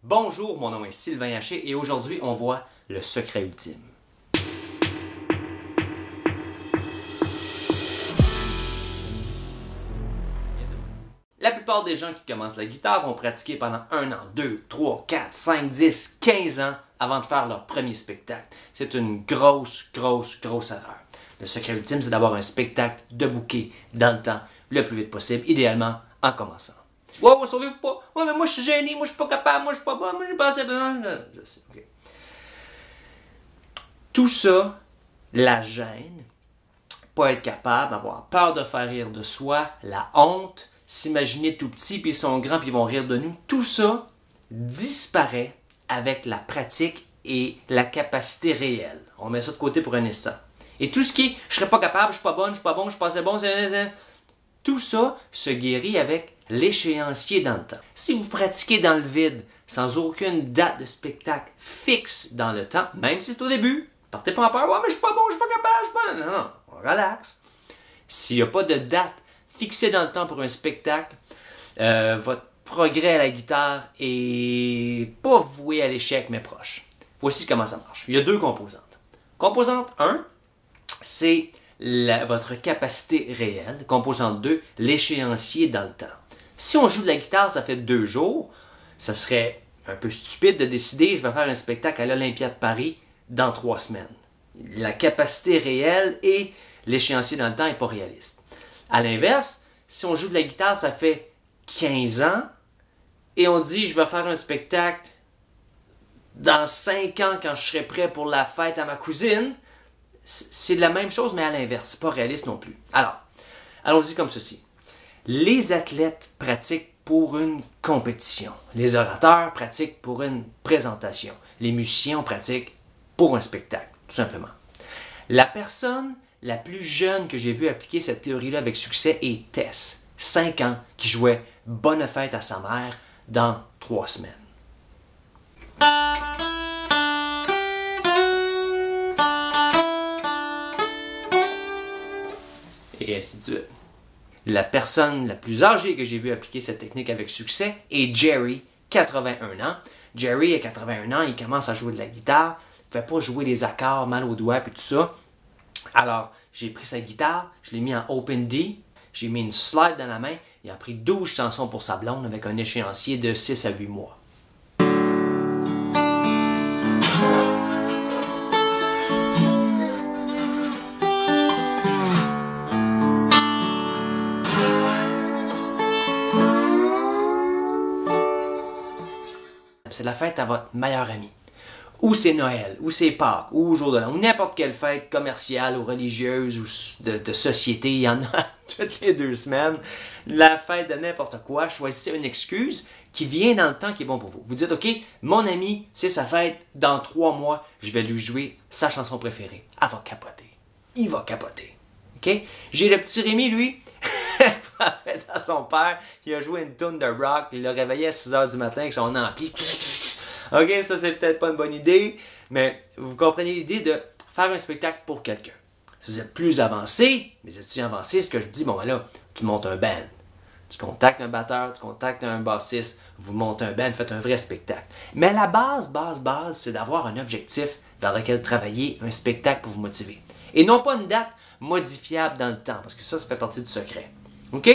Bonjour, mon nom est Sylvain Haché et aujourd'hui on voit le secret ultime. La plupart des gens qui commencent la guitare vont pratiquer pendant 1 an, 2, 3, 4, 5, 10, 15 ans avant de faire leur premier spectacle. C'est une grosse erreur. Le secret ultime, c'est d'avoir un spectacle de booker dans le temps, le plus vite possible, idéalement en commençant. Ouais, sauvez-vous pas. Ouais, mais moi je suis gêné, moi je suis pas capable, moi je suis pas bon, moi j'ai pas assez besoin. Je sais, ok. Tout ça, la gêne, pas être capable, avoir peur de faire rire de soi, la honte, s'imaginer tout petit puis ils sont grands puis ils vont rire de nous, tout ça disparaît avec la pratique et la capacité réelle. On met ça de côté pour un instant. Et tout ce qui est je serais pas capable, je suis pas bonne, je suis pas bon, je suis pas assez bon, tout ça se guérit avec l'échéancier dans le temps. Si vous pratiquez dans le vide, sans aucune date de spectacle fixe dans le temps, même si c'est au début, partez pas en peur, ouais, mais je suis pas bon, je suis pas capable, je suis pas... Non, relax. S'il n'y a pas de date fixée dans le temps pour un spectacle, votre progrès à la guitare est pas voué à l'échec, mais proche. Voici comment ça marche. Il y a 2 composantes. Composante 1, c'est votre capacité réelle. Composante 2, l'échéancier dans le temps. Si on joue de la guitare, ça fait 2 jours, ça serait un peu stupide de décider je vais faire un spectacle à l'Olympia de Paris dans 3 semaines. La capacité réelle et l'échéancier dans le temps n'est pas réaliste. À l'inverse, si on joue de la guitare, ça fait 15 ans et on dit je vais faire un spectacle dans 5 ans quand je serai prêt pour la fête à ma cousine, c'est la même chose mais à l'inverse, c'est pas réaliste non plus. Alors, allons-y comme ceci. Les athlètes pratiquent pour une compétition. Les orateurs pratiquent pour une présentation. Les musiciens pratiquent pour un spectacle, tout simplement. La personne la plus jeune que j'ai vue appliquer cette théorie-là avec succès est Tess, 5 ans, qui jouait Bonne fête à sa mère dans 3 semaines. Et ainsi de suite. La personne la plus âgée que j'ai vue appliquer cette technique avec succès est Jerry, 81 ans. Jerry, à 81 ans, il commence à jouer de la guitare. Il ne fait pas jouer les accords mal aux doigts et tout ça. Alors, j'ai pris sa guitare, je l'ai mis en Open D, j'ai mis une slide dans la main, il a pris 12 chansons pour sa blonde avec un échéancier de 6 à 8 mois. C'est la fête à votre meilleur ami. Ou c'est Noël, ou c'est Pâques, ou jour de l'an, ou n'importe quelle fête commerciale ou religieuse ou de société, il y en a toutes les 2 semaines. La fête de n'importe quoi, choisissez une excuse qui vient dans le temps qui est bon pour vous. Vous dites, OK, mon ami, c'est sa fête, dans 3 mois, je vais lui jouer sa chanson préférée. Elle va capoter. Il va capoter. OK? J'ai le petit Rémi, lui, en fait, à son père, il a joué une tune de rock, il l'a réveillé à 6 h du matin avec son ampli. OK, ça c'est peut-être pas une bonne idée, mais vous comprenez l'idée de faire un spectacle pour quelqu'un. Si vous êtes plus avancé, mes étudiants avancés, ce que je dis, bon ben là, tu montes un band. Tu contactes un batteur, tu contactes un bassiste, vous montez un band, faites un vrai spectacle. Mais la base, c'est d'avoir un objectif vers lequel travailler, un spectacle pour vous motiver. Et non pas une date modifiable dans le temps, parce que ça fait partie du secret. OK?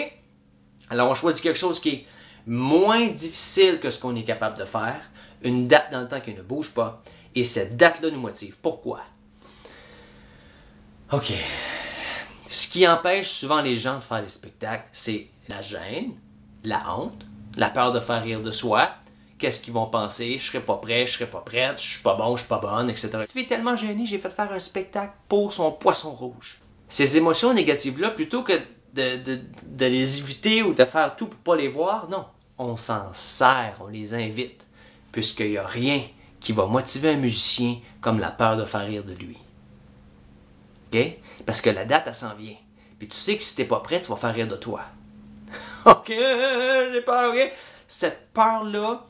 Alors on choisit quelque chose qui est moins difficile que ce qu'on est capable de faire, une date dans le temps qui ne bouge pas, et cette date-là nous motive. Pourquoi? OK. Ce qui empêche souvent les gens de faire des spectacles, c'est la gêne, la honte, la peur de faire rire de soi, qu'est-ce qu'ils vont penser, je serai pas prêt, je serai pas prête, je suis pas bon, je suis pas bonne, etc. Cette fille est tellement gênée, j'ai fait faire un spectacle pour son poisson rouge. Ces émotions négatives-là, plutôt que de les éviter ou de faire tout pour pas les voir, non. On s'en sert, on les invite, puisqu'il n'y a rien qui va motiver un musicien comme la peur de faire rire de lui. OK? Parce que la date, elle s'en vient. Puis tu sais que si t'es pas prêt, tu vas faire rire de toi. OK, j'ai peur, OK? Cette peur-là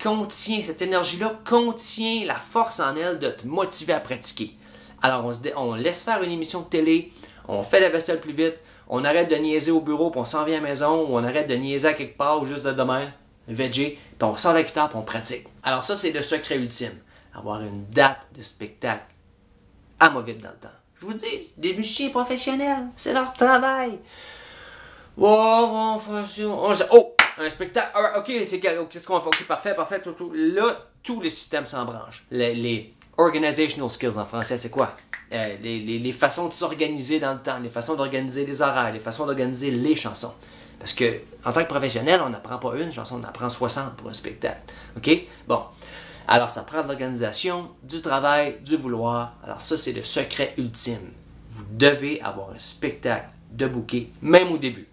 contient, cette énergie-là contient la force en elle de te motiver à pratiquer. Alors on laisse faire une émission de télé, on fait la vaisselle plus vite, on arrête de niaiser au bureau, puis on s'en vient à la maison, ou on arrête de niaiser à quelque part, ou juste de demain. veggie, puis on sort la guitare, puis on pratique. Alors ça, c'est le secret ultime. Avoir une date de spectacle amovible dans le temps. Je vous dis, des musiciens professionnels, c'est leur travail. Oh, un spectacle. OK, qu'est-ce qu'on fait? OK, parfait. Là, tous les systèmes s'embranchent. Les organizational skills en français, c'est quoi? Les façons de s'organiser dans le temps, les façons d'organiser les horaires, les façons d'organiser les chansons. Parce que, en tant que professionnel, on n'apprend pas une chanson, on apprend 60 pour un spectacle. OK? Bon. Alors, ça prend de l'organisation, du travail, du vouloir. Alors, ça, c'est le secret ultime. Vous devez avoir un spectacle de booker, même au début.